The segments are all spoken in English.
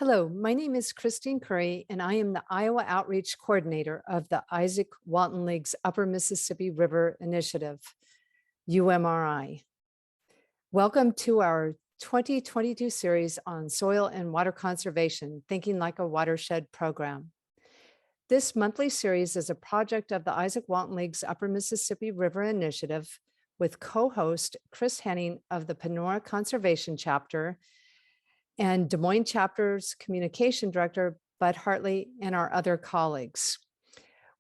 Hello, my name is Christine Curry, and I am the Iowa Outreach Coordinator of the Izaak Walton League's Upper Mississippi River Initiative, UMRI. Welcome to our 2022 series on soil and water conservation, Thinking Like a Watershed program. This monthly series is a project of the Izaak Walton League's Upper Mississippi River Initiative with co-host Chris Henning of the Panora Conservation Chapter and Des Moines Chapter's Communication Director, Bud Hartley, and our other colleagues.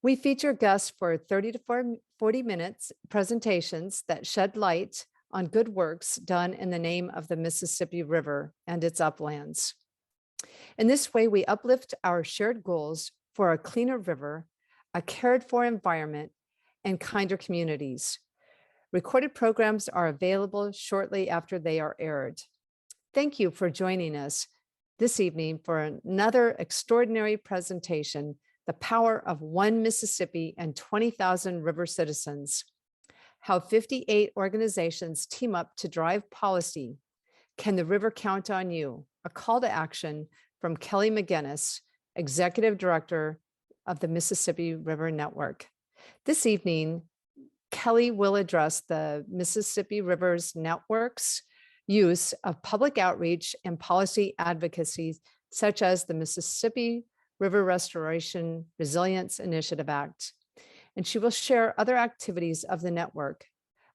We feature guests for 30 to 40 minutes presentations that shed light on good works done in the name of the Mississippi River and its uplands. In this way, we uplift our shared goals for a cleaner river, a cared for environment, and kinder communities. Recorded programs are available shortly after they are aired. Thank you for joining us this evening for another extraordinary presentation, The Power of One Mississippi and 20,000 River Citizens, How 58 Organizations Team Up to Drive Policy. Can the River Count on You? A call to action from Kelly McGinnis, Executive Director of the Mississippi River Network. This evening, Kelly will address the Mississippi Rivers Network's use of public outreach and policy advocacy, such as the Mississippi River Restoration Resilience Initiative Act. And she will share other activities of the network,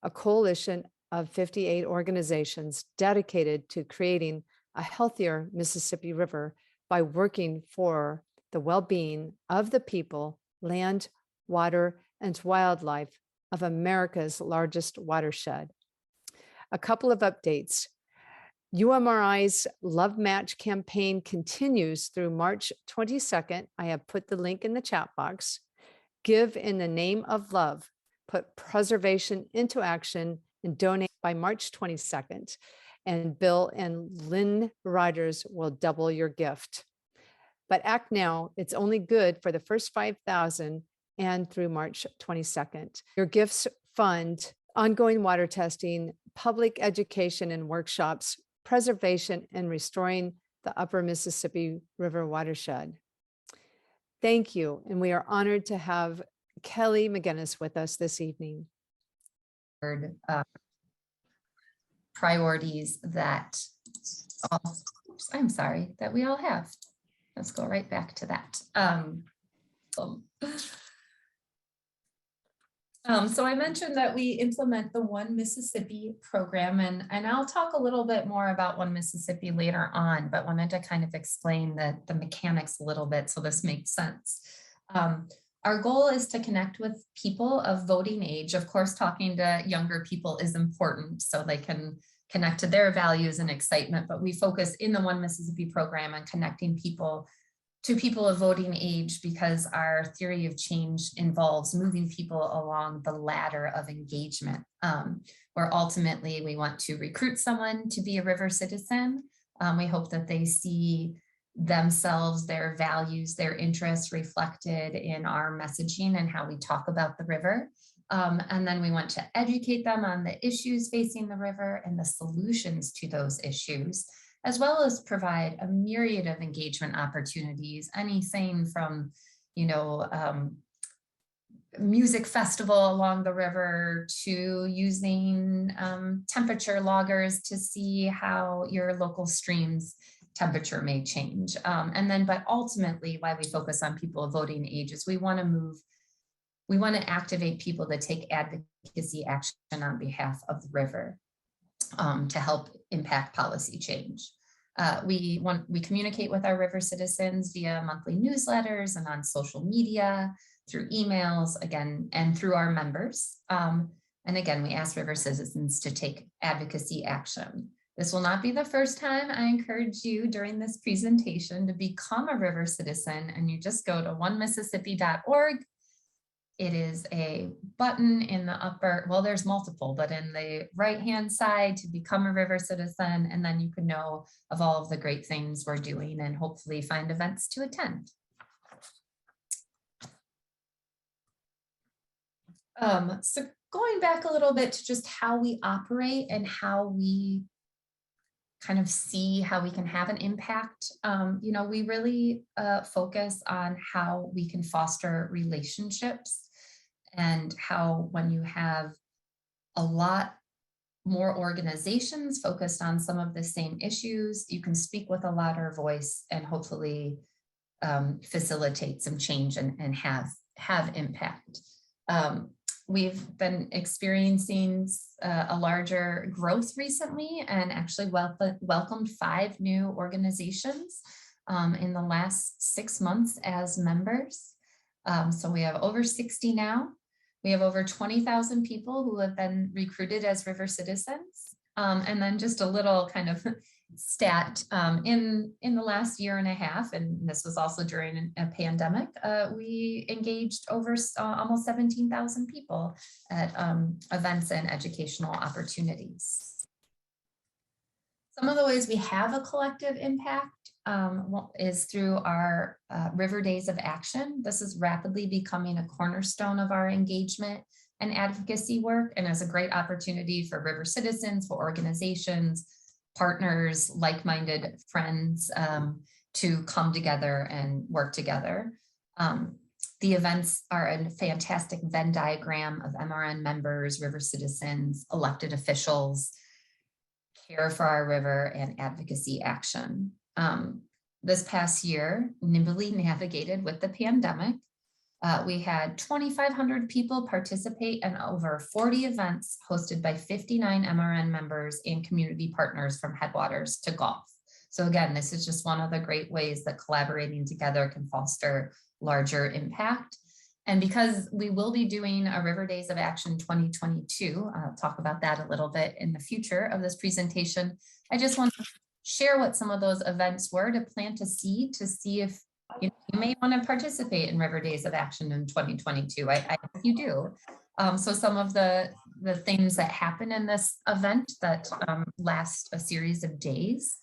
a coalition of 58 organizations dedicated to creating a healthier Mississippi River by working for the well-being of the people, land, water, and wildlife of America's largest watershed. A couple of updates. UMRI's Love Match campaign continues through March 22nd. I have put the link in the chat box. Give in the name of love. Put preservation into action and donate by March 22nd. And Bill and Lynn Riders will double your gift. But act now. It's only good for the first 5,000 and through March 22nd. Your gifts fund ongoing water testing, public education and workshops, preservation and restoring the Upper Mississippi River watershed. Thank you. And we are honored to have Kelly McGinnis with us this evening. Priorities that, I'm sorry, that we all have. Let's go right back to that. So I mentioned that we implement the One Mississippi program, and I'll talk a little bit more about One Mississippi later on, but wanted to kind of explain the mechanics a little bit so this makes sense. Our goal is to connect with people of voting age. Of course, talking to younger people is important so they can connect to their values and excitement, but we focus in the One Mississippi program on connecting people to people of voting age because our theory of change involves moving people along the ladder of engagement, where ultimately we want to recruit someone to be a river citizen. We hope that they see themselves, their values, their interests reflected in our messaging and how we talk about the river. And then we want to educate them on the issues facing the river and the solutions to those issues, as well as provide a myriad of engagement opportunities, anything from, music festival along the river to using temperature loggers to see how your local streams temperature may change. But ultimately why we focus on people of voting age is we want to activate people to take advocacy action on behalf of the river to help impact policy change. We communicate with our river citizens via monthly newsletters and on social media, through emails, again, and through our members. And again, we ask river citizens to take advocacy action. This will not be the first time. I encourage you during this presentation to become a river citizen, and you just go to onemississippi.org. It is a button in the upper, well, there's multiple, but in the right-hand side to become a river citizen, and then you can know of all of the great things we're doing and hopefully find events to attend. So going back a little bit to just how we operate and how we kind of see how we can have an impact. You know, we really focus on how we can foster relationships, and how when you have a lot more organizations focused on some of the same issues, you can speak with a louder voice and hopefully facilitate some change and have impact. We've been experiencing a larger growth recently, and actually welcomed 5 new organizations in the last 6 months as members. So we have over 60 now. We have over 20,000 people who have been recruited as river citizens. And then just a little kind of stat, in the last year and a half, and this was also during a pandemic, we engaged over almost 17,000 people at events and educational opportunities. Some of the ways we have a collective impact is through our River Days of Action. This is rapidly becoming a cornerstone of our engagement and advocacy work, and is a great opportunity for river citizens, for organizations, partners, like-minded friends to come together and work together. The events are a fantastic Venn diagram of MRN members, river citizens, elected officials, care for our river, and advocacy action. This past year, nimbly navigated with the pandemic. We had 2,500 people participate in over 40 events hosted by 59 MRN members and community partners from headwaters to Gulf. So again, this is just one of the great ways that collaborating together can foster larger impact. And because we will be doing a River Days of Action 2022, I'll talk about that a little bit in the future of this presentation. I just want to share what some of those events were to plant a seed to see if you may want to participate in River Days of Action in 2022. I hope you do. So some of the things that happen in this event that last a series of days.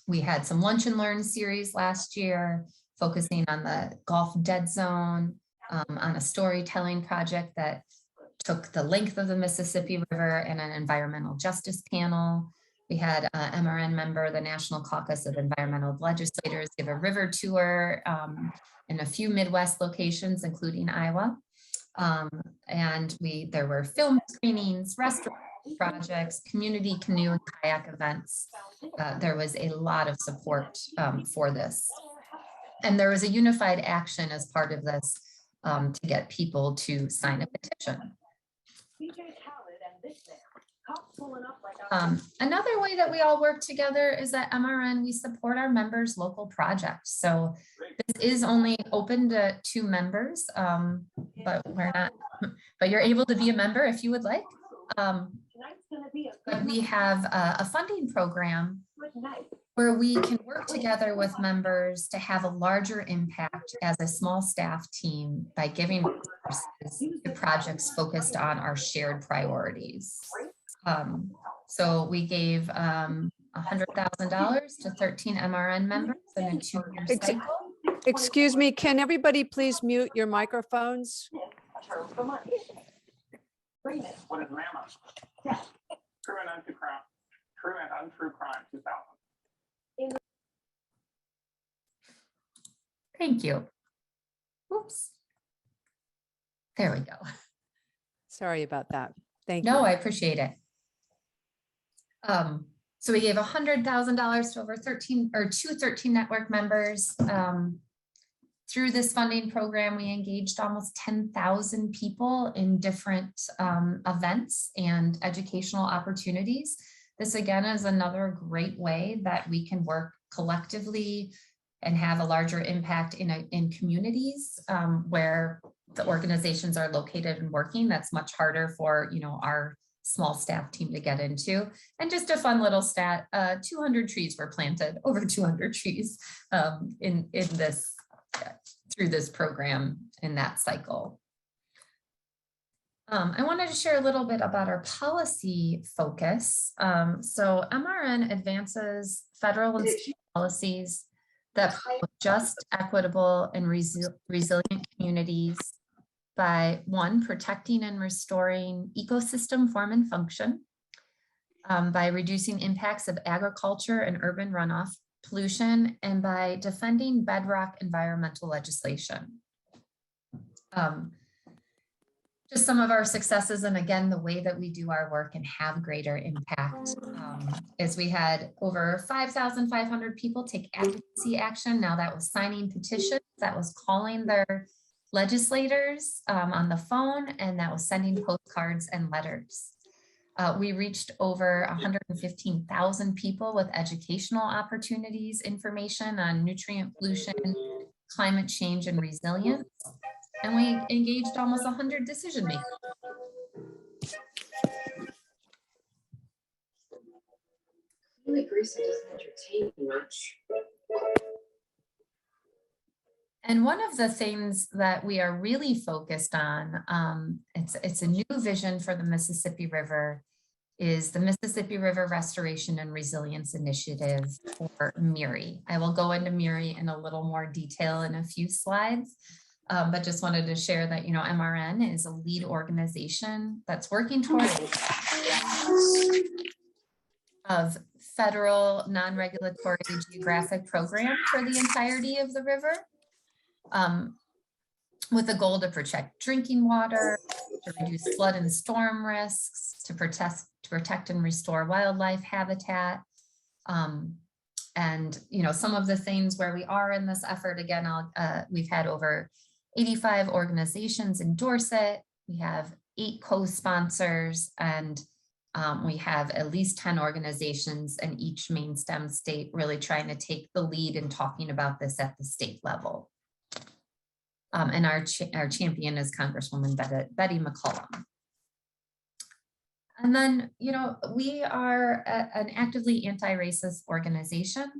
We had some lunch and learn series last year, focusing on the Gulf Dead Zone, on a storytelling project that took the length of the Mississippi River, and an environmental justice panel. We had an MRN member, the National Caucus of Environmental Legislators, give a river tour in a few Midwest locations, including Iowa. And there were film screenings, restaurant projects, community canoe and kayak events. There was a lot of support for this. And there was a unified action as part of this to get people to sign a petition. Another way that we all work together is at MRN, we support our members' local projects. So this is only open to members, but you're able to be a member if you would like. But we have a funding program where we can work together with members to have a larger impact as a small staff team by giving resources to projects focused on our shared priorities. So we gave $100,000 to 13 MRN members in a 2-year cycle. Excuse me, can everybody please mute your microphones? What is Mama? True and untrue crime, 2000. Thank you. Oops. There we go. Sorry about that. Thank you. No, I appreciate it. So we gave $100,000 to over 13 network members. Through this funding program, we engaged almost 10,000 people in different events and educational opportunities. This again is another great way that we can work collectively and have a larger impact in communities where the organizations are located and working. That's much harder for our small staff team to get into. And just a fun little stat, 200 trees were planted, over 200 trees in this through this program in that cycle. I wanted to share a little bit about our policy focus. So MRN advances federal and state policies that promote just, equitable, and resilient communities by 1, protecting and restoring ecosystem form and function, by reducing impacts of agriculture and urban runoff, pollution, and by defending bedrock environmental legislation. Just some of our successes, and again, the way that we do our work and have greater impact is we had over 5,500 people take advocacy action. Now that was signing petitions, that was calling their legislators on the phone, and that was sending postcards and letters. We reached over 115,000 people with educational opportunities, information on nutrient pollution, climate change, and resilience. And we engaged almost 100 decision makers. Really, Greece doesn't entertain much. And one of the things that we are really focused on, it's a new vision for the Mississippi River, is the Mississippi River Restoration and Resilience Initiative, or MRRRI. I will go into MRRRI in a little more detail in a few slides. But just wanted to share that, you know, MRN is a lead organization that's working towards of federal non-regulatory geographic program for the entirety of the river, with the goal to protect drinking water, to reduce flood and storm risks, to protect and restore wildlife habitat. And, you know, some of the things where we are in this effort, again, we've had over 85 organizations endorse it. We have 8 co-sponsors, and we have at least 10 organizations in each main STEM state really trying to take the lead in talking about this at the state level. And our champion is Congresswoman Betty McCollum. And then, you know, we are an actively anti-racist organization.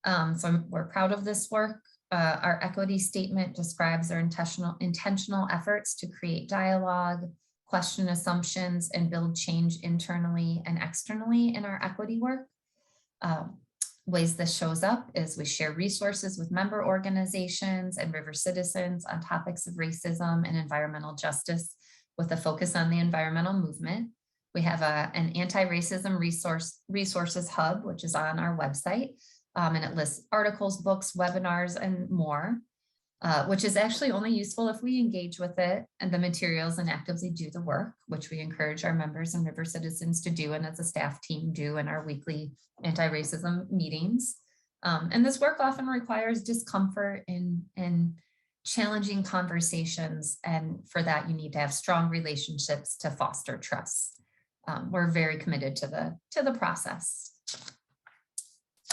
So we're proud of this work. Our equity statement describes our intentional efforts to create dialogue, question assumptions, and build change internally and externally in our equity work. Ways this shows up is we share resources with member organizations and river citizens on topics of racism and environmental justice with a focus on the environmental movement. We have an anti-racism resources hub, which is on our website. And it lists articles, books, webinars, and more, which is actually only useful if we engage with it and the materials and actively do the work, which we encourage our members and river citizens to do, and as a staff team do in our weekly anti-racism meetings. And this work often requires discomfort in challenging conversations, and for that you need to have strong relationships to foster trust. We're very committed to the process.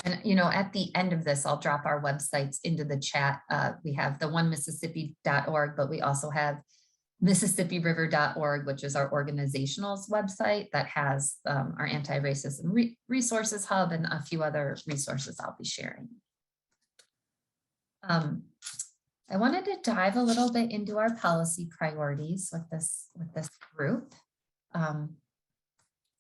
And, you know, at the end of this, I'll drop our websites into the chat. We have the onemississippi.org, but we also have MississippiRiver.org, which is our organizational's website that has our anti-racism resources hub and a few other resources I'll be sharing. I wanted to dive a little bit into our policy priorities with this group.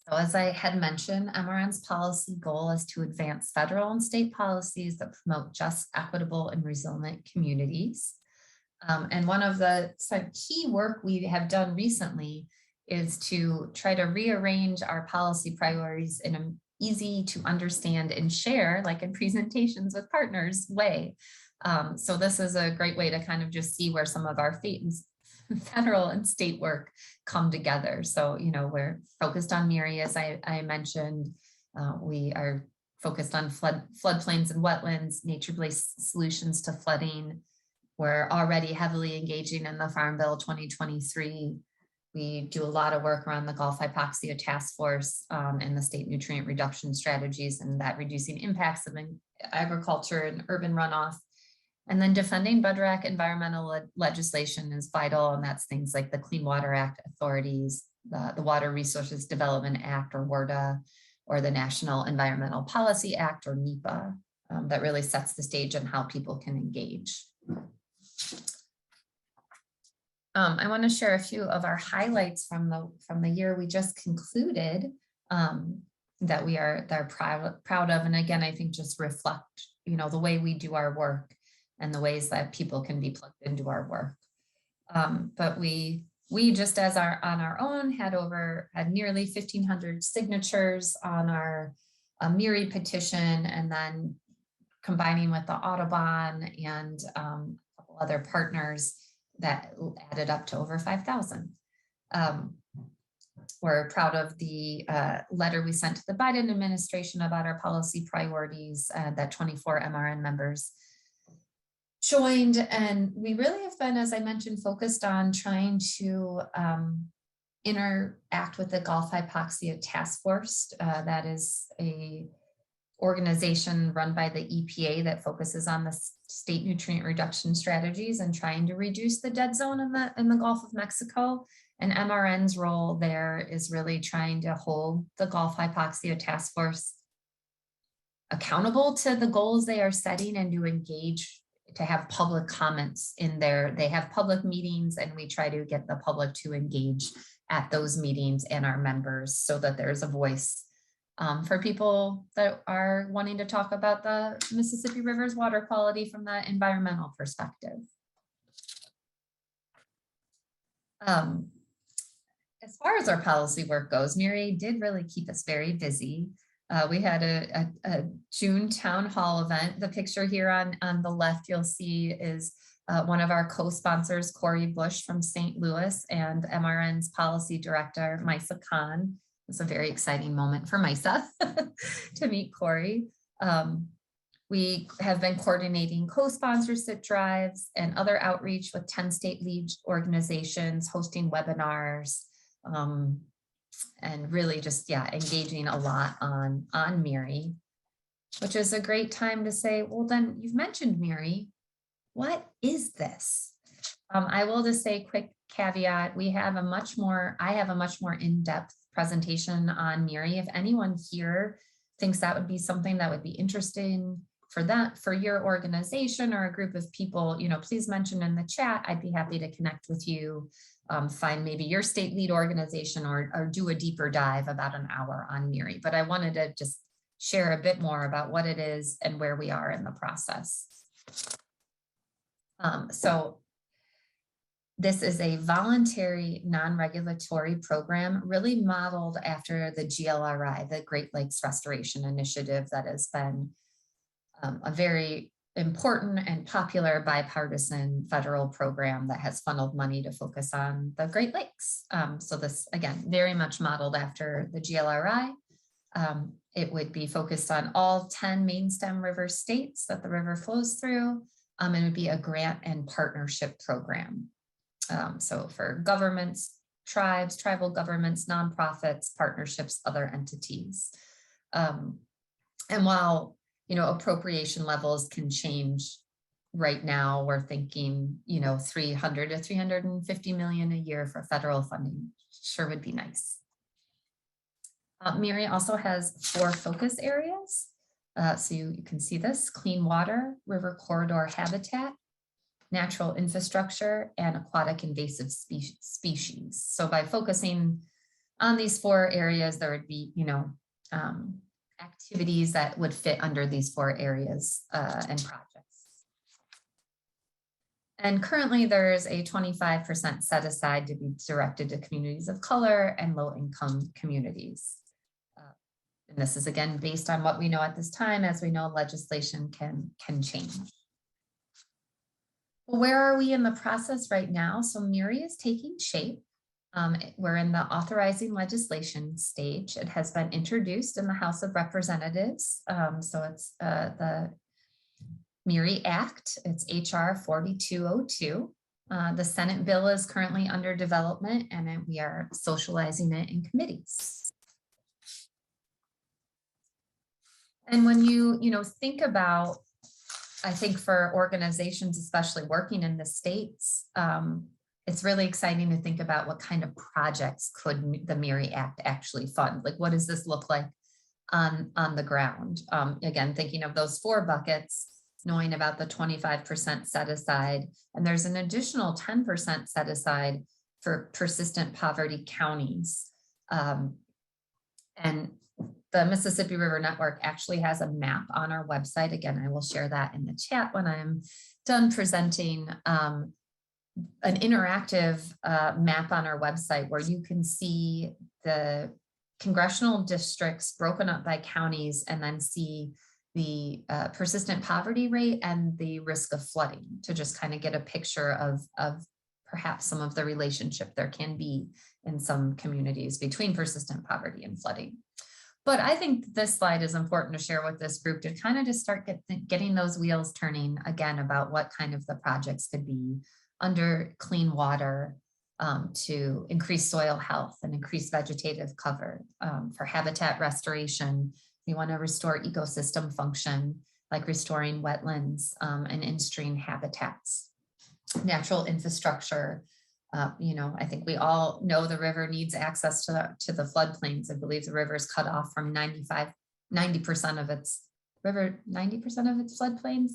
So as I had mentioned, MRN's policy goal is to advance federal and state policies that promote just, equitable, and resilient communities. And one of the key work we have done recently is to try to rearrange our policy priorities in an easy to understand and share, like in presentations with partners, way. So this is a great way to kind of just see where some of our federal and state work come together. So, you know, we're focused on MRRRI, as I mentioned. We are focused on floodplains and wetlands, nature-based solutions to flooding. We're already heavily engaging in the Farm Bill 2023. We do a lot of work around the Gulf Hypoxia Task Force and the state nutrient reduction strategies, and that reducing impacts of agriculture and urban runoff. And then defending bedrock environmental legislation is vital, and that's things like the Clean Water Act authorities, the Water Resources Development Act, or WRDA, or the National Environmental Policy Act, or NEPA, that really sets the stage on how people can engage. I want to share a few of our highlights from the year we just concluded that they're proud of, and again, I think just reflect, you know, the way we do our work and the ways that people can be plugged into our work. But we We just on our own had nearly 1,500 signatures on our MRRRI petition, and then combining with the Audubon and a couple other partners, that added up to over 5,000. We're proud of the letter we sent to the Biden administration about our policy priorities that 24 MRN members joined. And we really have been, as I mentioned, focused on trying to interact with the Gulf Hypoxia Task Force. That is a organization run by the EPA that focuses on the state nutrient reduction strategies and trying to reduce the dead zone in the Gulf of Mexico. And MRN's role there is really trying to hold the Gulf Hypoxia Task Force accountable to the goals they are setting, and to engage, to have public comments in there. They have public meetings, and we try to get the public to engage at those meetings and our members, so that there's a voice for people that are wanting to talk about the Mississippi River's water quality from the environmental perspective. As far as our policy work goes, MRRRI did really keep us very busy. We had a June town hall event. The picture here on the left you'll see is one of our co-sponsors, Corey Bush from St. Louis, and MRN's policy director, Misa Khan. It's a very exciting moment for Misa to meet Corey. We have been coordinating co-sponsorship drives and other outreach with 10 state lead organizations, hosting webinars, and really just, engaging a lot on MRRRI, which is a great time to say, well, then you've mentioned MRRRI. What is this? I will just say, quick caveat, I have a much more in-depth presentation on MRRRI. If anyone here thinks that would be something that would be interesting for your organization or a group of people, please mention in the chat. I'd be happy to connect with you, find maybe your state lead organization, or do a deeper dive about an hour on MRRRI. But I wanted to just share a bit more about what it is and where we are in the process. So this is a voluntary non-regulatory program really modeled after the GLRI, the Great Lakes Restoration Initiative, that has been a very important and popular bipartisan federal program that has funneled money to focus on the Great Lakes. So this, again, very much modeled after the GLRI. It would be focused on all 10 main stem river states that the river flows through. And it would be a grant and partnership program. So for governments, tribes, tribal governments, nonprofits, partnerships, other entities. And while appropriation levels can change, right now we're thinking 300 to 350 million a year for federal funding. Sure would be nice. MRRRI also has 4 focus areas. So you can see this: clean water, river corridor habitat, natural infrastructure, and aquatic invasive species. So by focusing on these 4 areas, there would be, activities that would fit under these 4 areas and projects. And currently there's a 25% set aside to be directed to communities of color and low-income communities. And this is, again, based on what we know at this time. As we know, legislation can change. Well, where are we in the process right now? So MRRRI is taking shape. We're in the authorizing legislation stage. It has been introduced in the House of Representatives. So it's the MRRRI Act. It's HR 4202. The Senate bill is currently under development, and we are socializing it in committees. And when you think about, I think for organizations, especially working in the states, it's really exciting to think about what kind of projects could the MRRRI Act actually fund. Like, what does this look like on the ground? Again, thinking of those 4 buckets, knowing about the 25% set aside, and there's an additional 10% set aside for persistent poverty counties. And the Mississippi River Network actually has a map on our website. Again, I will share that in the chat when I'm done presenting, an interactive map on our website where you can see the congressional districts broken up by counties, and then see the persistent poverty rate and the risk of flooding, to just kind of get a picture of perhaps some of the relationship there can be in some communities between persistent poverty and flooding. But I think this slide is important to share with this group to kind of just start getting those wheels turning again about what kind of the projects could be under clean water, to increase soil health and increase vegetative cover, for habitat restoration. We want to restore ecosystem function, like restoring wetlands and in-stream habitats, natural infrastructure. I think we all know the river needs access to the floodplains. I believe the river is cut off from 90% of its floodplains.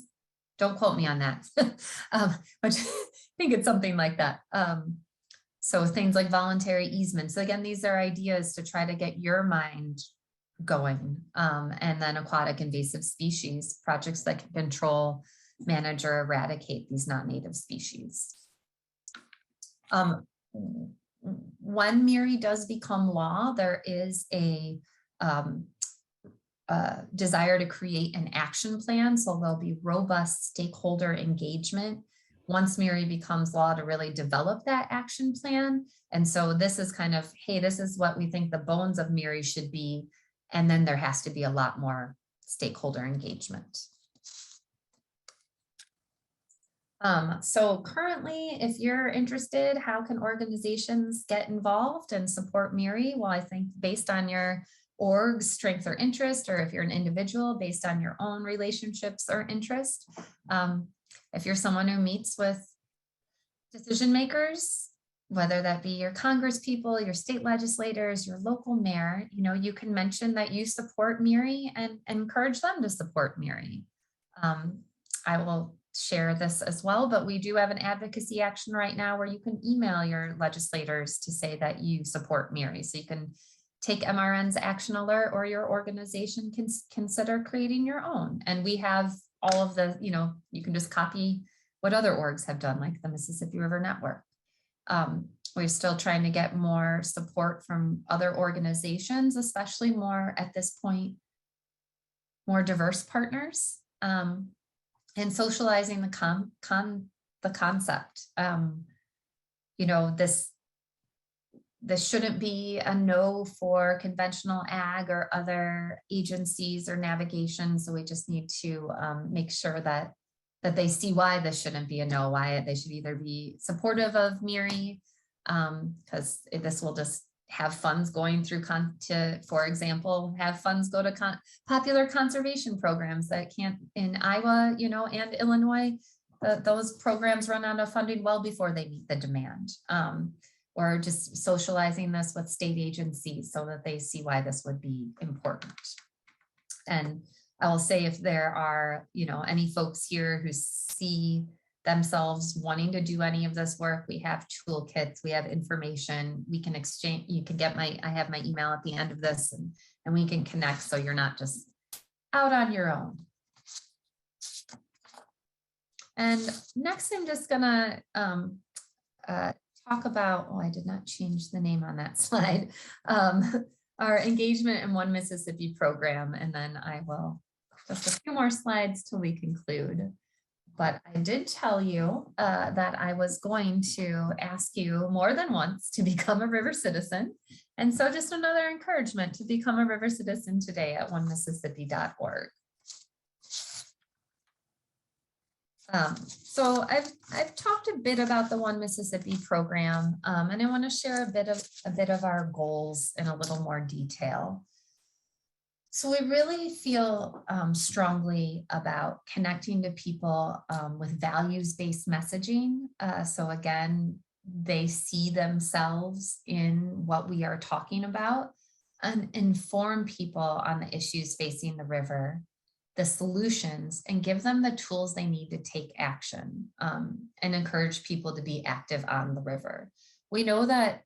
Don't quote me on that, but I think it's something like that. So things like voluntary easements. So again, these are ideas to try to get your mind going. And then aquatic invasive species, projects that can control, manage, or eradicate these non-native species. When MRRRI does become law, there is a desire to create an action plan. So there'll be robust stakeholder engagement once MRRRI becomes law to really develop that action plan. And so this is kind of, hey, this is what we think the bones of MRRRI should be. And then there has to be a lot more stakeholder engagement. So currently, if you're interested, how can organizations get involved and support MRRRI? Well, I think based on your org's strength or interest, or if you're an individual, based on your own relationships or interest. If you're someone who meets with decision makers, whether that be your Congress people, your state legislators, your local mayor, you can mention that you support MRRRI and encourage them to support MRRRI. I will share this as well, but we do have an advocacy action right now where you can email your legislators to say that you support MRRRI. So you can take MRN's action alert, or your organization can consider creating your own. And we have all of the, you can just copy what other orgs have done, like the Mississippi River Network. We're still trying to get more support from other organizations, especially more at this point, more diverse partners, and socializing the concept. This shouldn't be a no for conventional ag or other agencies or navigation. So we just need to make sure that they see why this shouldn't be a no, why they should either be supportive of MRRRI, because this will just have funds going through for example, have funds go to popular conservation programs that can't in Iowa, and Illinois. Those programs run out of funding well before they meet the demand. Or just socializing this with state agencies so that they see why this would be important. And I will say, if there are, any folks here who see themselves wanting to do any of this work, we have toolkits, we have information, we can exchange, you can get I have my email at the end of this, and we can connect so you're not just out on your own. And next, I'm just gonna talk about, I did not change the name on that slide, our engagement in One Mississippi program, and then I will just a few more slides till we conclude. But I did tell you that I was going to ask you more than once to become a river citizen. And so just another encouragement to become a river citizen today at onemississippi.org. So I've talked a bit about the One Mississippi program, and I want to share a bit of our goals in a little more detail. So we really feel strongly about connecting to people with values-based messaging. So again, they see themselves in what we are talking about, and inform people on the issues facing the river, the solutions, and give them the tools they need to take action, and encourage people to be active on the river. We know that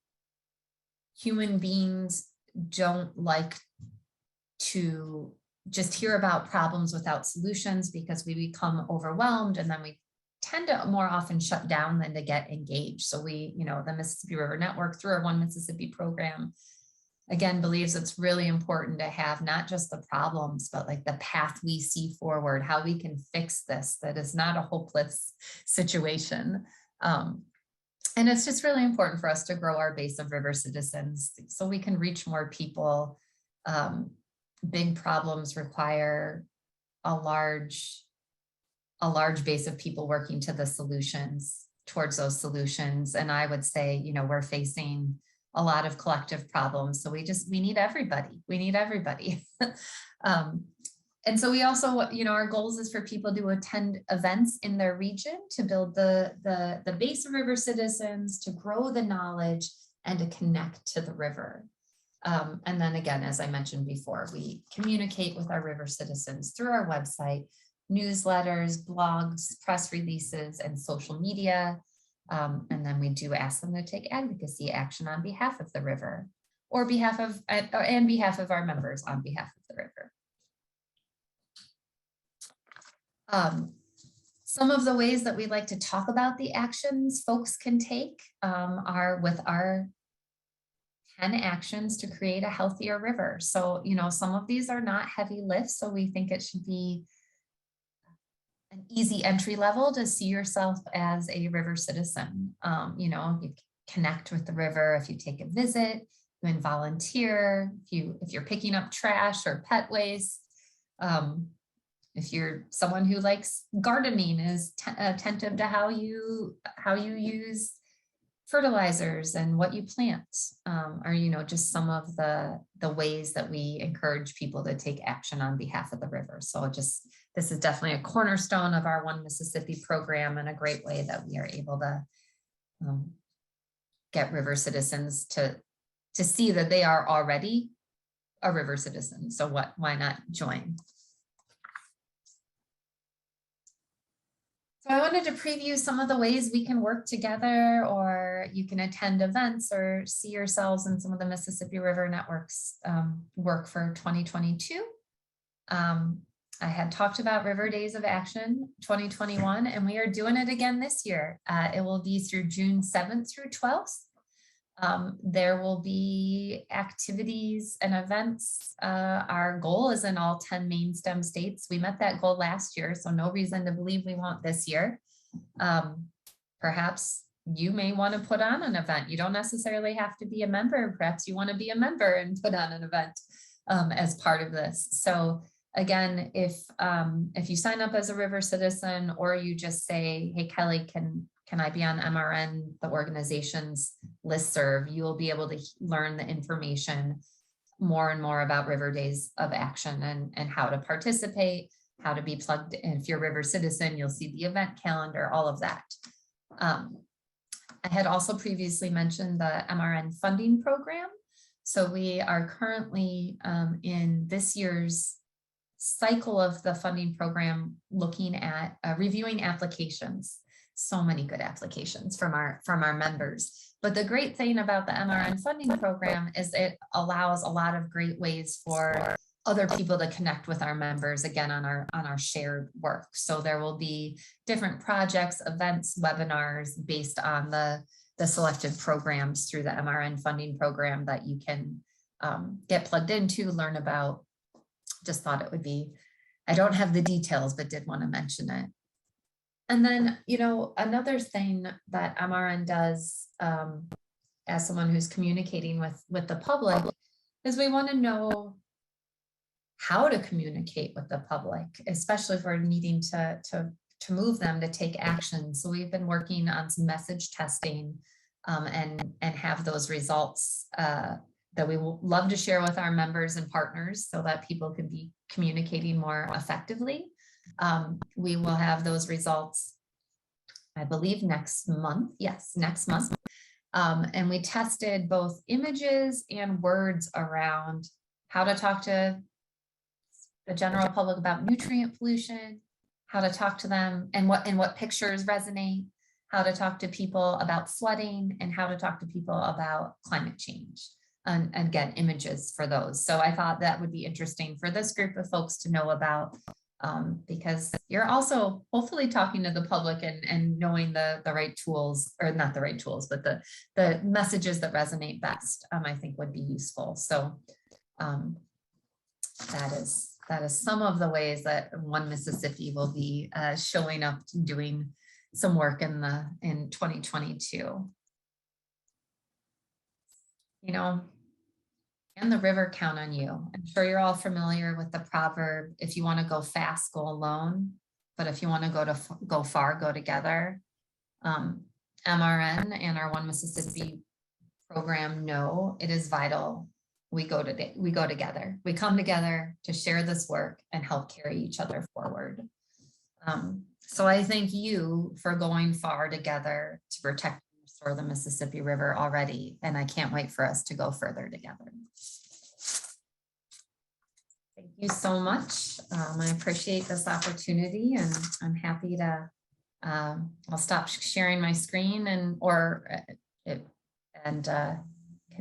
human beings don't like to just hear about problems without solutions, because we become overwhelmed and then we tend to more often shut down than to get engaged. So we, the Mississippi River Network through our One Mississippi program, again, believes it's really important to have not just the problems, but like the path we see forward, how we can fix this, that is not a hopeless situation. And it's just really important for us to grow our base of river citizens so we can reach more people. Big problems require a large base of people working to the solutions, towards those solutions. And I would say, we're facing a lot of collective problems. So we need everybody. We need everybody. And so we also, our goals is for people to attend events in their region to build the base of river citizens, to grow the knowledge and to connect to the river. And then again, as I mentioned before, we communicate with our river citizens through our website, newsletters, blogs, press releases, and social media. And then we do ask them to take advocacy action on behalf of the river or behalf of our members on behalf of the river. Some of the ways that we like to talk about the actions folks can take are with our 10 actions to create a healthier river. So, some of these are not heavy lifts, so we think it should be an easy entry level to see yourself as a river citizen. You connect with the river if you take a visit, you can volunteer, if you're picking up trash or pet waste. If you're someone who likes gardening, is attentive to how you use fertilizers and what you plant, are just some of the ways that we encourage people to take action on behalf of the river. So this is definitely a cornerstone of our One Mississippi program and a great way that we are able to get river citizens to see that they are already a river citizen. So why not join? So I wanted to preview some of the ways we can work together, or you can attend events or see yourselves in some of the Mississippi River Network's work for 2022. I had talked about River Days of Action 2021, and we are doing it again this year. It will be through June 7th through 12th. There will be activities and events. Our goal is in all 10 main STEM states. We met that goal last year, so no reason to believe we won't this year. Perhaps you may want to put on an event. You don't necessarily have to be a member. Perhaps you want to be a member and put on an event as part of this. So again, if you sign up as a river citizen, or you just say, hey, Kelly, can I be on MRN, the organization's listserv, you will be able to learn the information more and more about River Days of Action and how to participate, how to be plugged in. If you're a river citizen, you'll see the event calendar, all of that. I had also previously mentioned the MRN funding program. So we are currently in this year's cycle of the funding program looking at reviewing applications. So many good applications from our members. But the great thing about the MRN funding program is it allows a lot of great ways for other people to connect with our members, again, on our shared work. So there will be different projects, events, webinars based on the selected programs through the MRN funding program that you can get plugged into, learn about. Just thought it would be, I don't have the details, but did want to mention it. And then, another thing that MRN does as someone who's communicating with the public is we want to know how to communicate with the public, especially if we're needing to move them to take action. So we've been working on some message testing and have those results that we will love to share with our members and partners so that people can be communicating more effectively. We will have those results, I believe, next month. Yes, next month. And we tested both images and words around how to talk to the general public about nutrient pollution, how to talk to them and what pictures resonate, how to talk to people about flooding, and how to talk to people about climate change. And get images for those. So I thought that would be interesting for this group of folks to know about because you're also hopefully talking to the public and knowing the right tools, or not the right tools, but the messages that resonate best, I think would be useful. So that is some of the ways that One Mississippi will be showing up, doing some work in 2022. You know, and the river count on you. I'm sure you're all familiar with the proverb, if you want to go fast, go alone. But if you want to go far, go together. MRN and our One Mississippi program know it is vital. We go together. We come together to share this work and help carry each other forward. So I thank you for going far together to protect or the Mississippi River already, and I can't wait for us to go further together. Thank you so much. I appreciate this opportunity, and I'm happy to, I'll stop sharing my screen and can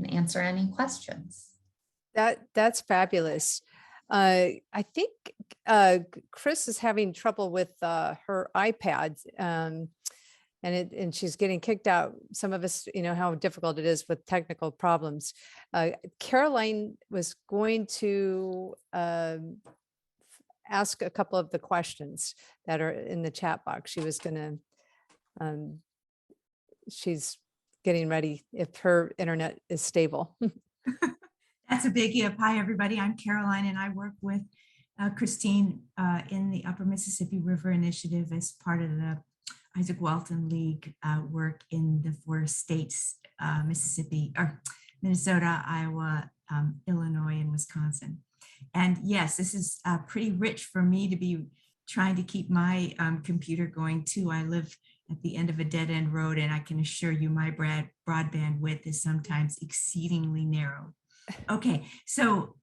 answer any questions. That's fabulous. I think Chris is having trouble with her iPad. And she's getting kicked out. Some of us, how difficult it is with technical problems. Caroline was going to ask a couple of the questions that are in the chat box. She was going to, she's getting ready if her internet is stable. That's a big if. Hi, everybody. I'm Caroline, and I work with Christine in the Upper Mississippi River Initiative as part of the Izaak Walton League work in the 4 states, Minnesota, Iowa, Illinois, and Wisconsin. And yes, this is pretty rich for me to be trying to keep my computer going too. I live at the end of a dead end road, and I can assure you my broadband width is sometimes exceedingly narrow. Okay, so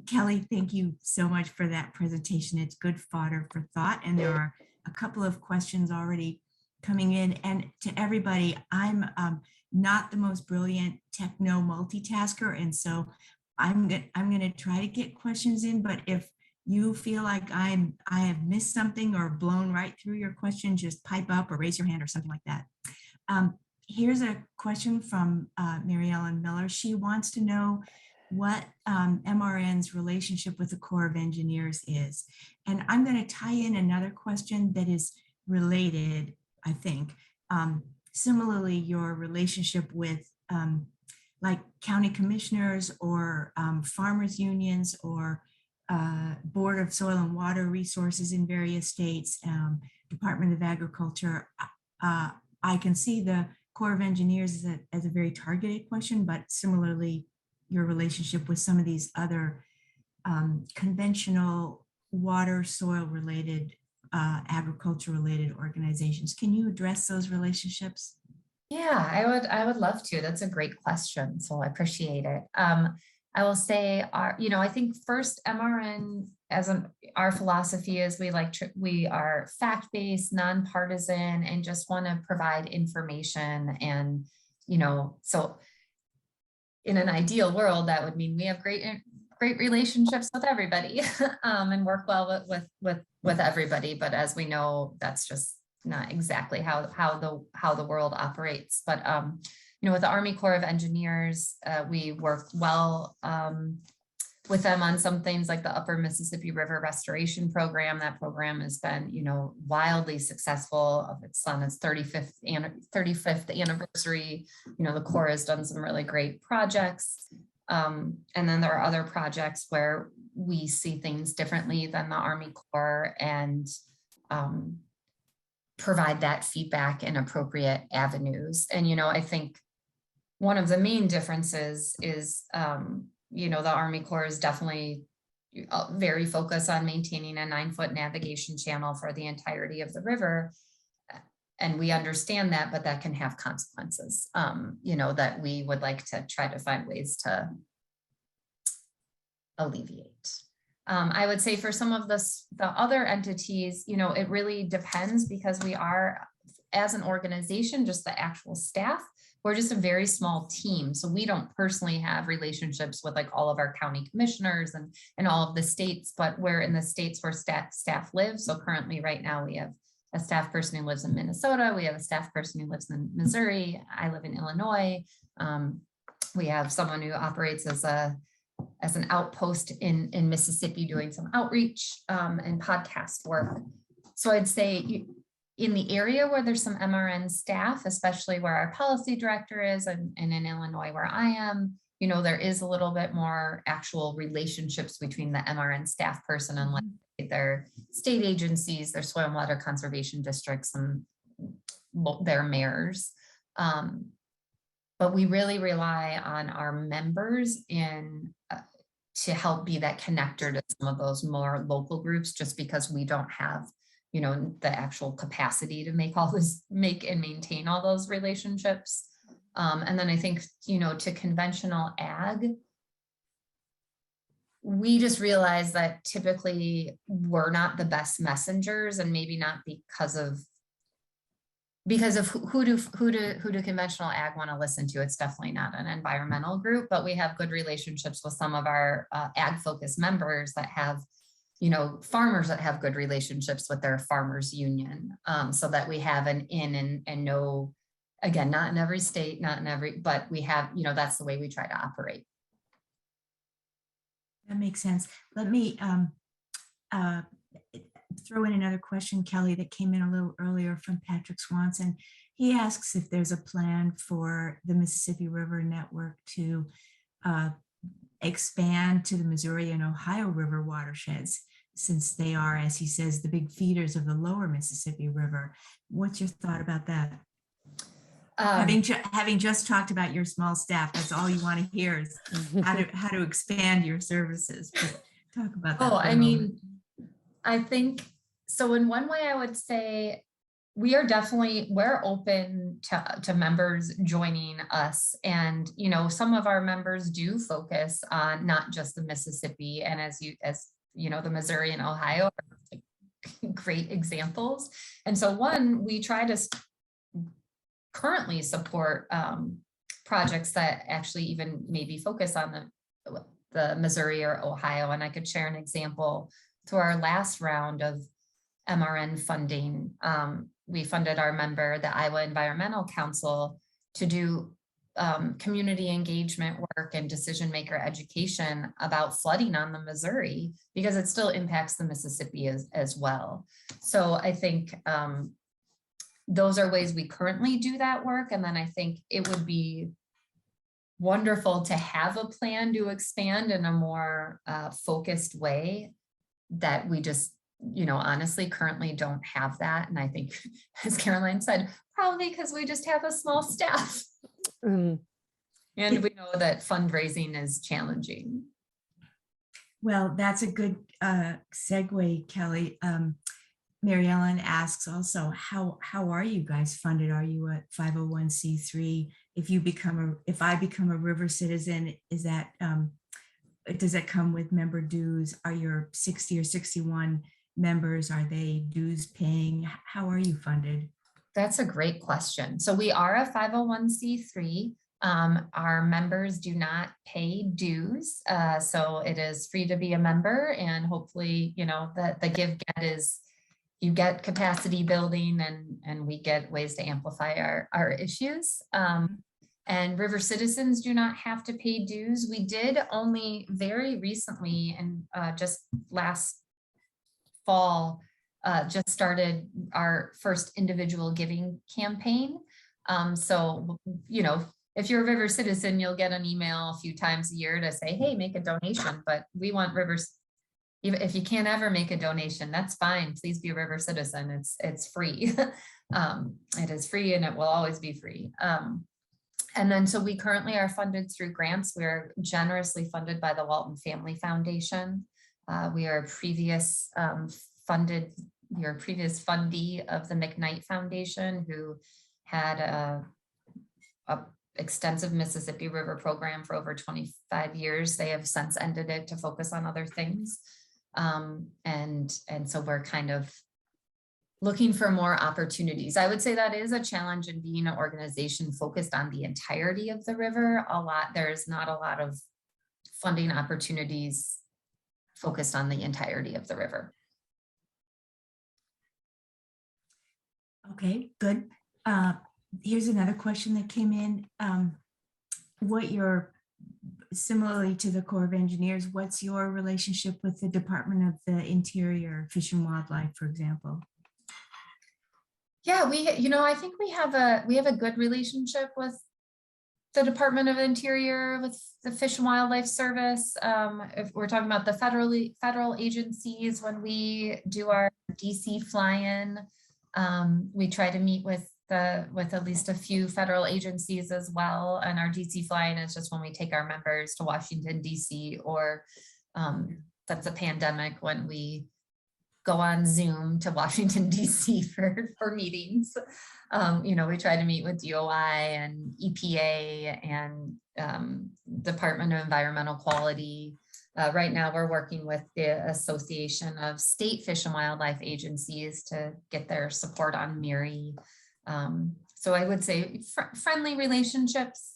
Kelly, thank you so much for that presentation. It's good fodder for thought, and there are a couple of questions already coming in. And to everybody, I'm not the most brilliant techno multitasker, and so I'm going to try to get questions in. But if you feel like I have missed something or blown right through your question, just pipe up or raise your hand or something like that. Here's a question from Mary Ellen Miller. She wants to know what MRN's relationship with the Corps of Engineers is. And I'm going to tie in another question that is related, I think. Similarly, your relationship with like county commissioners or farmers unions or Board of Soil and Water Resources in various states, Department of Agriculture. I can see the Corps of Engineers as a very targeted question, but similarly, your relationship with some of these other conventional water, soil related, agriculture related organizations. Can you address those relationships? Yeah, I would love to. That's a great question. So I appreciate it. I will say, I think first MRN our philosophy is we are fact-based, nonpartisan, and just want to provide information. And, so in an ideal world, that would mean we have great relationships with everybody and work well with everybody. But as we know, that's just not exactly how the world operates. But with the Army Corps of Engineers, we work well with them on some things like the Upper Mississippi River Restoration Program. That program has been, wildly successful. It's on its 35th anniversary. The Corps has done some really great projects. And then there are other projects where we see things differently than the Army Corps and provide that feedback in appropriate avenues. And, I think one of the main differences is, the Army Corps is definitely very focused on maintaining a 9-foot navigation channel for the entirety of the river. And we understand that, but that can have consequences, that we would like to try to find ways to alleviate. I would say for some of the other entities, it really depends because we are, as an organization, just the actual staff, we're just a very small team. So we don't personally have relationships with like all of our county commissioners and all of the states, but we're in the states where staff live. So currently right now we have a staff person who lives in Minnesota. We have a staff person who lives in Missouri. I live in Illinois. We have someone who operates as an outpost in Mississippi doing some outreach and podcast work. So I'd say in the area where there's some MRN staff, especially where our policy director is and in Illinois where I am, you know, there is a little bit more actual relationships between the MRN staff person and like their state agencies, their soil and water conservation districts and their mayors. But we really rely on our members to help be that connector to some of those more local groups, just because we don't have, you know, the actual capacity to make and maintain all those relationships. And then I think, you know, to conventional ag, we just realized that typically we're not the best messengers, and maybe not because of who do conventional ag want to listen to. It's definitely not an environmental group, but we have good relationships with some of our ag focused members that have, you know, farmers that have good relationships with their farmers union, so that we have an in and no, again, not in every state, not in every, but we have, you know, that's the way we try to operate. That makes sense. Let me throw in another question, Kelly, that came in a little earlier from Patrick Swanson. He asks if there's a plan for the Mississippi River Network to expand to the Missouri and Ohio River watersheds, since they are, as he says, the big feeders of the lower Mississippi River. What's your thought about that? Having just talked about your small staff, that's all you want to hear is how to expand your services. But talk about that. Oh, I mean, I think so. In one way, I would say we're open to members joining us, and you know, some of our members do focus on not just the Mississippi, and as you know, the Missouri and Ohio are great examples. And so we try to currently support projects that actually even maybe focus on the Missouri or Ohio. And I could share an example. Through our last round of MRN funding, we funded our member, the Iowa Environmental Council, to do community engagement work and decision maker education about flooding on the Missouri, because it still impacts the Mississippi as well. So I think those are ways we currently do that work. And then I think it would be wonderful to have a plan to expand in a more focused way, that we just, you know, honestly currently don't have that. And I think, as Caroline said, probably because we just have a small staff. And we know that fundraising is challenging. Well, that's a good segue, Kelly. Mary Ellen asks also, how are you guys funded? Are you a 501c3? If I become a river citizen, is that does that come with member dues? Are your 60 or 61 members, are they dues paying? How are you funded? That's a great question. So we are a 501c3. Our members do not pay dues. So it is free to be a member, and hopefully, you know, the give get is you get capacity building, and we get ways to amplify our issues. And river citizens do not have to pay dues. We did only very recently, and just last fall, just started our first individual giving campaign. So, you know, if you're a river citizen, you'll get an email a few times a year to say, hey, make a donation. But we want rivers, even if you can't ever make a donation, that's fine. Please be a river citizen. It's free. It is free, and it will always be free. And then, so we currently are funded through grants. We're generously funded by the Walton Family Foundation. We are a previous fundee of the McKnight Foundation, who had a extensive Mississippi River program for over 25 years. They have since ended it to focus on other things. And so we're kind of looking for more opportunities. I would say that is a challenge in being an organization focused on the entirety of the river. There's not a lot of funding opportunities focused on the entirety of the river. Okay, good. Here's another question that came in. Similarly to the Corps of Engineers, what's your relationship with the Department of the Interior, Fish and Wildlife, for example? Yeah, I think we have a good relationship with the Department of Interior, with the Fish and Wildlife Service. If we're talking about the federal agencies, when we do our DC fly-in, we try to meet with at least a few federal agencies as well. And our DC fly-in is just when we take our members to Washington, DC, or that's a pandemic when we go on Zoom to Washington, DC for meetings. We try to meet with DOI and EPA and Department of Environmental Quality. Right now we're working with the Association of State Fish and Wildlife Agencies to get their support on MRRRI. So I would say friendly relationships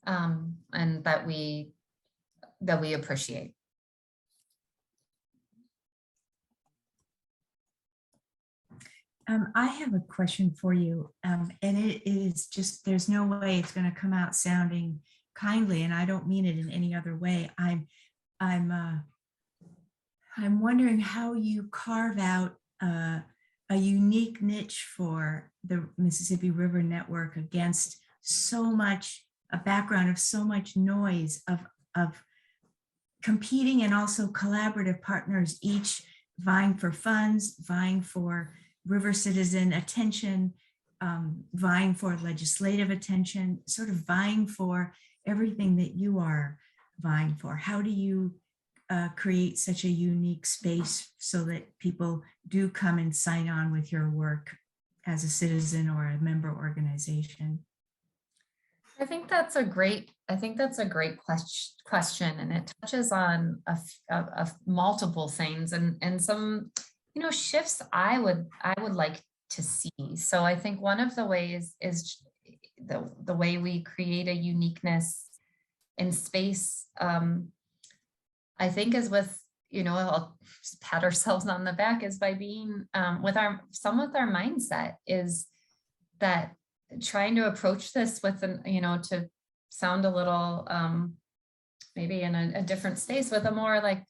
and that we appreciate. I have a question for you, and it is just, there's no way it's going to come out sounding kindly, and I don't mean it in any other way. I'm wondering how you carve out a unique niche for the Mississippi River Network against a background of so much noise of competing and also collaborative partners, each vying for funds, vying for river citizen attention, vying for legislative attention, sort of vying for everything that you are vying for. How do you create such a unique space so that people do come and sign on with your work as a citizen or a member organization? I think that's a great question, and it touches on multiple things and some shifts I would like to see. So I think one of the ways is the way we create a uniqueness in space. I think is with, I'll just pat ourselves on the back, is by being with our mindset, is that trying to approach this with to sound a little maybe in a different space, with a more like,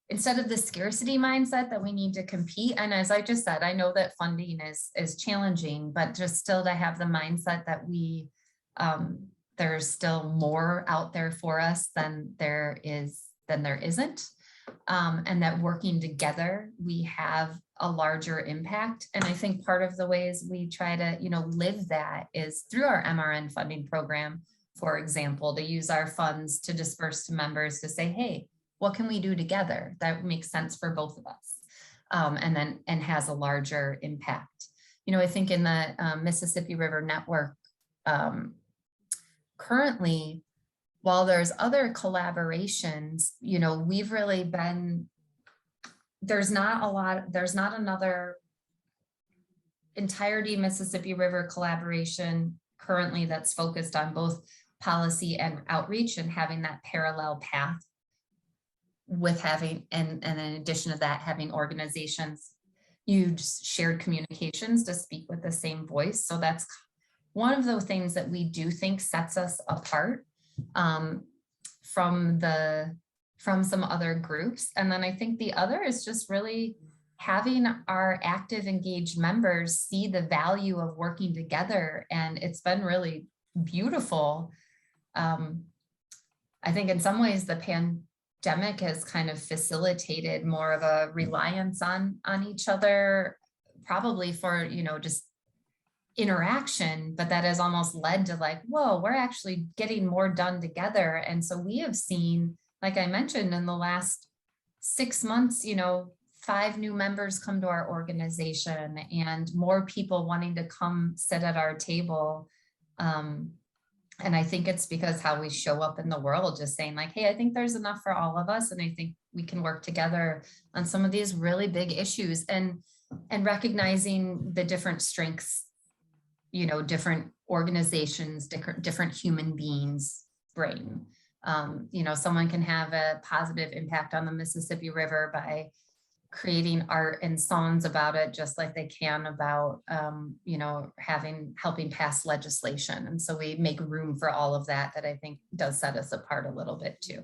instead of the scarcity mindset that we need to compete. And as I just said, I know that funding is challenging, but just still to have the mindset that there's still more out there for us than there isn't. And that working together, we have a larger impact. And I think part of the ways we try to, live that is through our MRN funding program, for example, to use our funds to disperse to members to say, hey, what can we do together that makes sense for both of us? And has a larger impact. I think in the Mississippi River Network, currently, while there's other collaborations, we've really been, there's not another entirety Mississippi River collaboration currently that's focused on both policy and outreach and having that parallel path with having, and in addition to that, having organizations use shared communications to speak with the same voice. So that's one of the things that we do think sets us apart from some other groups. And then I think the other is just really having our active, engaged members see the value of working together. And it's been really beautiful. I think in some ways the pandemic has kind of facilitated more of a reliance on each other, probably for, just interaction, but that has almost led to like, whoa, we're actually getting more done together. And so we have seen, like I mentioned, in the last 6 months, 5 new members come to our organization and more people wanting to come sit at our table. And I think it's because how we show up in the world, just saying like, hey, I think there's enough for all of us. And I think we can work together on some of these really big issues. And recognizing the different strengths, you know, different organizations, different human beings bring. You know, someone can have a positive impact on the Mississippi River by creating art and songs about it, just like they can about, you know, helping pass legislation. And so we make room for all of that, that I think does set us apart a little bit too.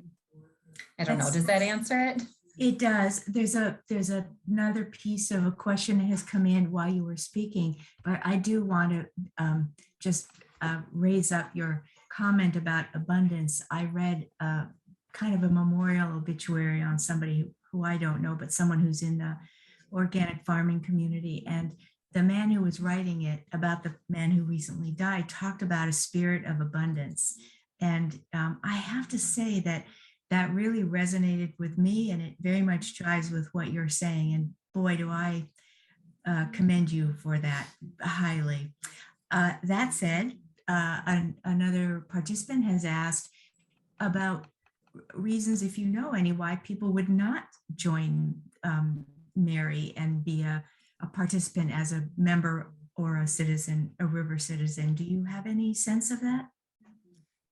I don't know, does that answer it? It does. There's another piece of a question that has come in while you were speaking, but I do want to just raise up your comment about abundance. I read kind of a memorial obituary on somebody who I don't know, but someone who's in the organic farming community. And the man who was writing it about the man who recently died talked about a spirit of abundance. And I have to say that really resonated with me, and it very much jives with what you're saying. And boy, do I commend you for that highly. That said, another participant has asked about reasons, if you know any, why people would not join MRRRI and be a participant as a member or a citizen, a river citizen. Do you have any sense of that?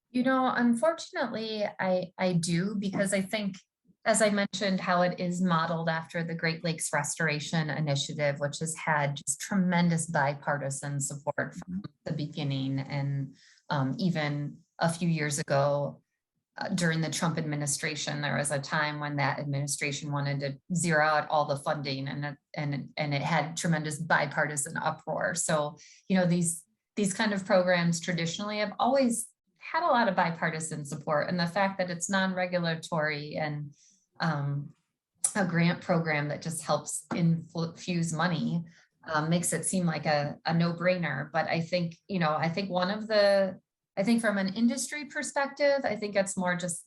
You know, unfortunately, I do, because I think, as I mentioned, how it is modeled after the Great Lakes Restoration Initiative, which has had just tremendous bipartisan support from the beginning. And even a few years ago, during the Trump administration, there was a time when that administration wanted to zero out all the funding, and it had tremendous bipartisan uproar. So, you know, these kind of programs traditionally have always had a lot of bipartisan support, and the fact that it's non-regulatory and a grant program that just helps infuse money makes it seem like a no-brainer. But I think, you know, I think from an industry perspective, I think it's more just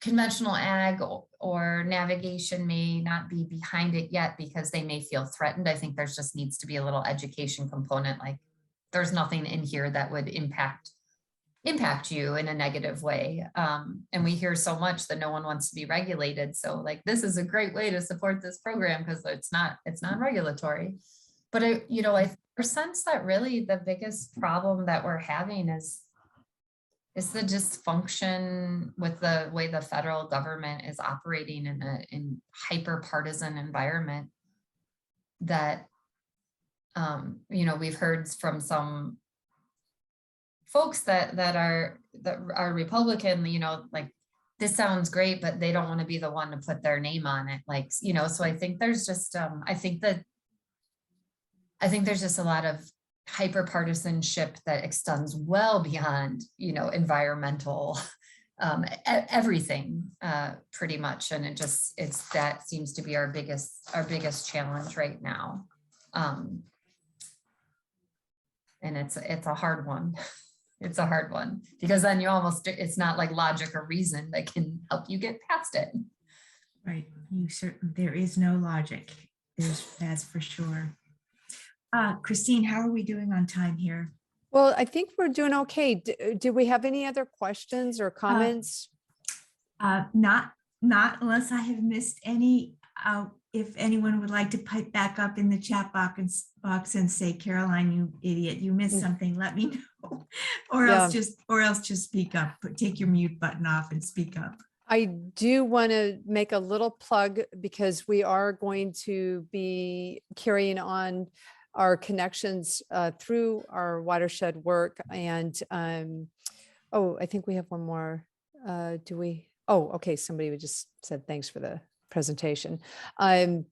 conventional ag or navigation may not be behind it yet because they may feel threatened. I think there's just needs to be a little education component. Like, there's nothing in here that would impact you in a negative way. And we hear so much that no one wants to be regulated. So like, this is a great way to support this program because it's not regulatory. But I sense that really the biggest problem that we're having is the dysfunction with the way the federal government is operating in hyper partisan environment that, you know, we've heard from some folks that are Republican, you know, like, this sounds great, but they don't want to be the one to put their name on it. Like, you know, so I think there's just, I think there's just a lot of hyper partisanship that extends well beyond, you know, environmental, everything, pretty much. And that seems to be our biggest challenge right now. And it's a hard one. It's a hard one because then it's not like logic or reason that can help you get past it. Right. There is no logic. That's for sure. Christine, how are we doing on time here? Well, I think we're doing okay. Do we have any other questions or comments? Not unless I have missed any. If anyone would like to pipe back up in the chat box and say, Caroline, you idiot, you missed something, let me know. Or else just speak up. Take your mute button off and speak up. I do want to make a little plug because we are going to be carrying on our connections through our Watershed work. And I think we have one more. Do we? Oh, okay. Somebody just said thanks for the presentation. And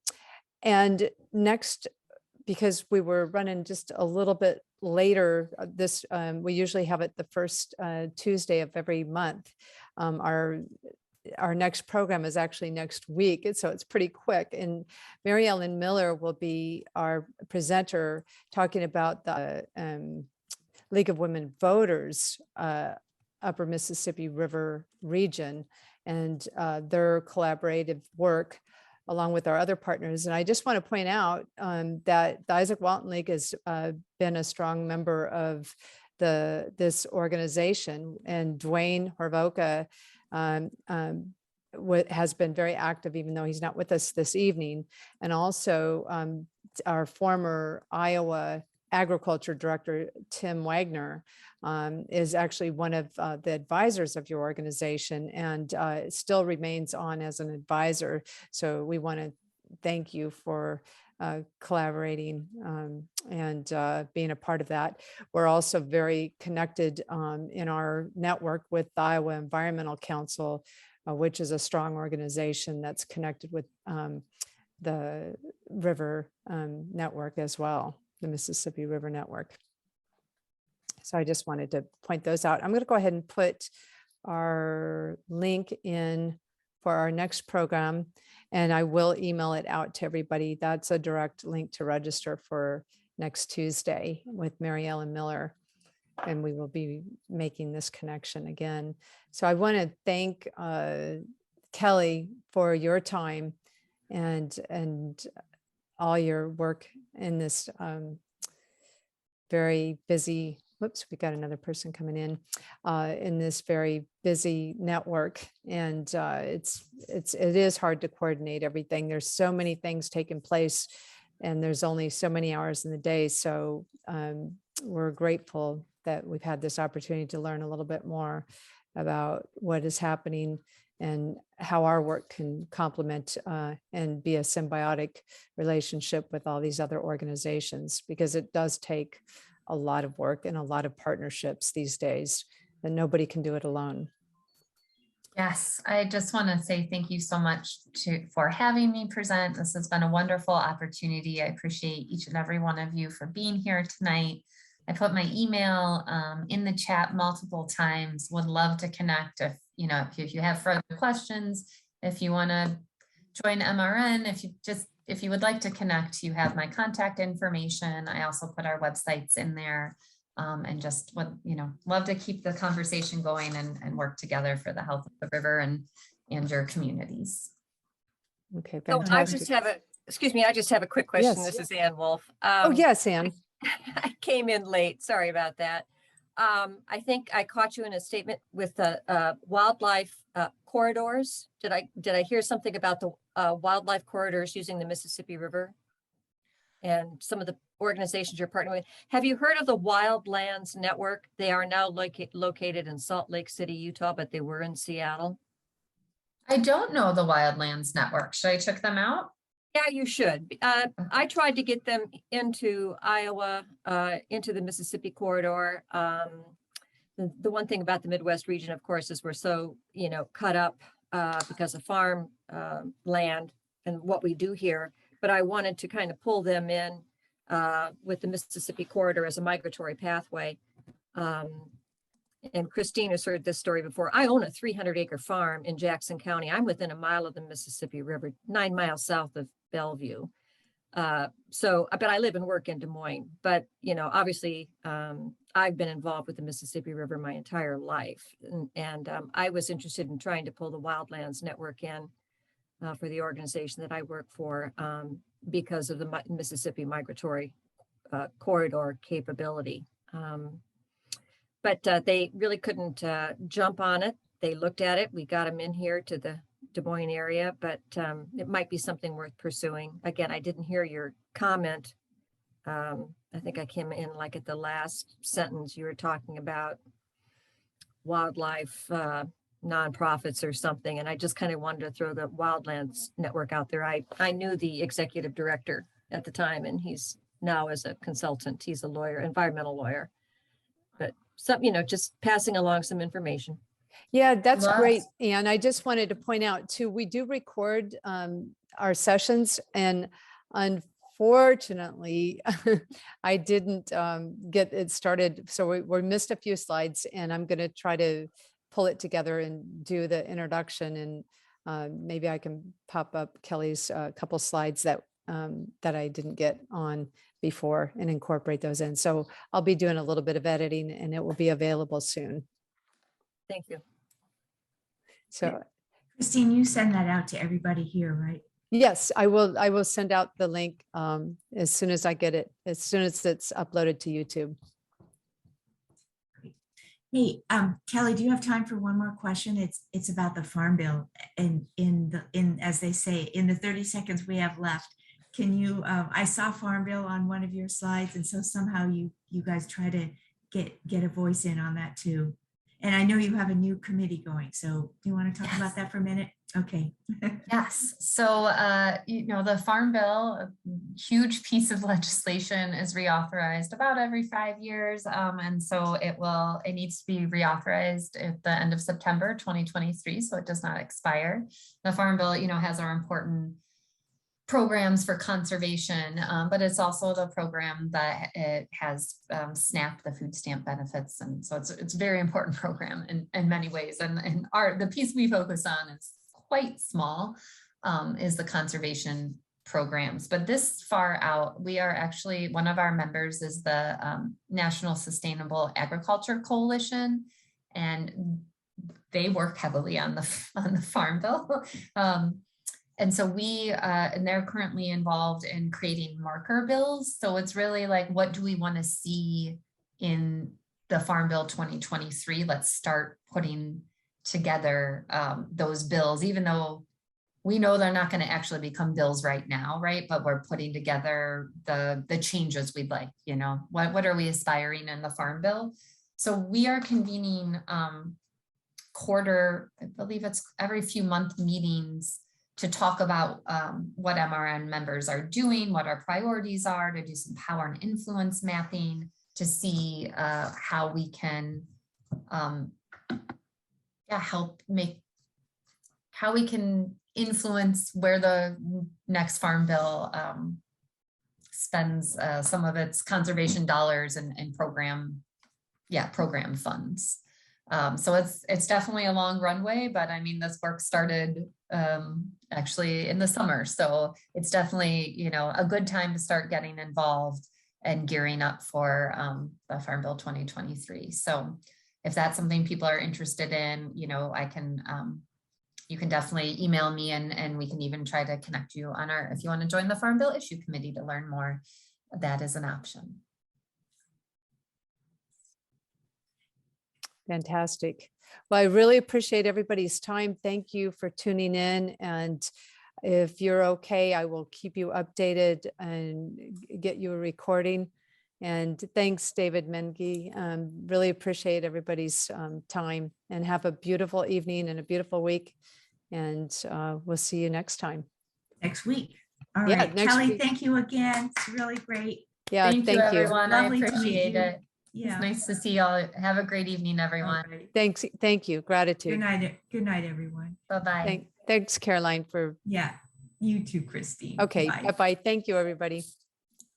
next, because we were running just a little bit later, we usually have it the first Tuesday of every month. Our next program is actually next week, and so it's pretty quick. And Mary Ellen Miller will be our presenter talking about the League of Women Voters Upper Mississippi River region and their collaborative work along with our other partners. And I just want to point out that the Izaak Walton League has been a strong member of this organization, and Dwayne Horvoka has been very active, even though he's not with us this evening. And also our former Iowa Agriculture Director, Tim Wagner, is actually one of the advisors of your organization and still remains on as an advisor. So we want to thank you for collaborating and being a part of that. We're also very connected in our network with the Iowa Environmental Council, which is a strong organization that's connected with the river network as well, the Mississippi River Network. So I just wanted to point those out. I'm going to go ahead and put our link in for our next program, and I will email it out to everybody. That's a direct link to register for next Tuesday with Mary Ellen Miller, and we will be making this connection again. So I want to thank Kelly for your time and all your work in this very busy, whoops, we got another person coming in this very busy network. And it is hard to coordinate everything. There's so many things taking place and there's only so many hours in the day. So we're grateful that we've had this opportunity to learn a little bit more about what is happening and how our work can complement and be a symbiotic relationship with all these other organizations, because it does take a lot of work and a lot of partnerships these days, and nobody can do it alone. Yes, I just want to say thank you so much for having me present. This has been a wonderful opportunity. I appreciate each and every one of you for being here tonight. I put my email in the chat multiple times. Would love to connect if you have further questions, if you want to join MRN, if you would like to connect, you have my contact information. I also put our websites in there, and just love to keep the conversation going and work together for the health of the river and your communities. Okay, So fantastic. I just have a quick question. Yes. This is Ann Wolf. Oh, yes, Ann. I came in late. Sorry about that. I think I caught you in a statement with the wildlife corridors. Did I hear something about the wildlife corridors using the Mississippi River and some of the organizations you're partnering with? Have you heard of the Wildlands Network? They are now located in Salt Lake City, Utah, but they were in Seattle. I don't know the Wildlands Network. Should I check them out? Yeah, you should. I tried to get them into Iowa, into the Mississippi corridor. The one thing about the Midwest region, of course, is we're so, cut up because of farm land and what we do here. But I wanted to kind of pull them in with the Mississippi corridor as a migratory pathway. And Christine has heard this story before. I own a 300-acre farm in Jackson County. I'm within a mile of the Mississippi River, 9 miles south of Bellevue. But I live and work in Des Moines. But, obviously, I've been involved with the Mississippi River my entire life. And I was interested in trying to pull the Wildlands Network in for the organization that I work for because of the Mississippi Migratory Corridor capability. But they really couldn't jump on it. They looked at it. We got them in here to the Des Moines area, but it might be something worth pursuing. Again, I didn't hear your comment. I think I came in like at the last sentence. You were talking about wildlife nonprofits or something, and I just kind of wanted to throw the Wildlands Network out there. I knew the executive director at the time, and he's now as a consultant. He's a lawyer, environmental lawyer. But just passing along some information. Yeah, that's great. And I just wanted to point out too, we do record our sessions, and unfortunately, I didn't get it started. So we missed a few slides, and I'm going to try to pull it together and do the introduction. And maybe I can pop up Kelly's couple slides that I didn't get on before and incorporate those in. So I'll be doing a little bit of editing, and it will be available soon. Thank you. So Christine, you send that out to everybody here, right? yes, I will send out the link as soon as I get it, as soon as it's uploaded to YouTube. Hey, Kelly, do you have time for one more question? It's about the Farm Bill, and as they say, in the 30 seconds we have left, can you, I saw Farm Bill on one of your slides, and so somehow you guys try to get a voice in on that too. And I know you have a new committee going, so do you want to talk Yes. about that for a minute? Okay. Yes, so, the Farm Bill, a huge piece of legislation, is reauthorized about every 5 years. And so it needs to be reauthorized at the end of September 2023, so it does not expire. The Farm Bill, has our important programs for conservation, but it's also the program that it has SNAP, the food stamp benefits. And so it's a very important program in many ways. And the piece we focus on is quite small, is the conservation programs. But this far out, we are actually, one of our members is the National Sustainable Agriculture Coalition, and they work heavily on the Farm Bill. And so and they're currently involved in creating marker bills. So it's really like, what do we want to see in the Farm Bill 2023? Let's start putting together those bills, even though we know they're not going to actually become bills right now, right? But we're putting together the changes we'd like, what are we aspiring in the Farm Bill? So we are convening I believe it's every few month meetings to talk about what MRN members are doing, what our priorities are, to do some power and influence mapping, to see how we can how we can influence where the next Farm Bill spends some of its conservation dollars and program funds. So it's definitely a long runway, but I mean, this work started actually in the summer. So it's definitely, a good time to start getting involved and gearing up for the Farm Bill 2023. So if that's something people are interested in, I can, you can definitely email me, and we can even try to connect you on if you want to join the Farm Bill Issue Committee to learn more, that is an option. Fantastic. Well, I really appreciate everybody's time. Thank you for tuning in. And if you're okay, I will keep you updated and get you a recording. And thanks, David Mengi. Really appreciate everybody's time, and have a beautiful evening and a beautiful week. And we'll see you next time. Next week. All Yeah, right, next Kelly, week. thank you again. It's really great. Yeah, Thank you, everyone. Lovely I to meet appreciate you. it. Yeah. It's nice to see y'all. Have a great evening, everyone. All right. Thanks. Thank you. Good Gratitude. night. Good night, everyone. Bye-bye. Thanks, Caroline, for. Yeah, you too, Christine. Okay. Bye. Bye-bye. Thank you, everybody.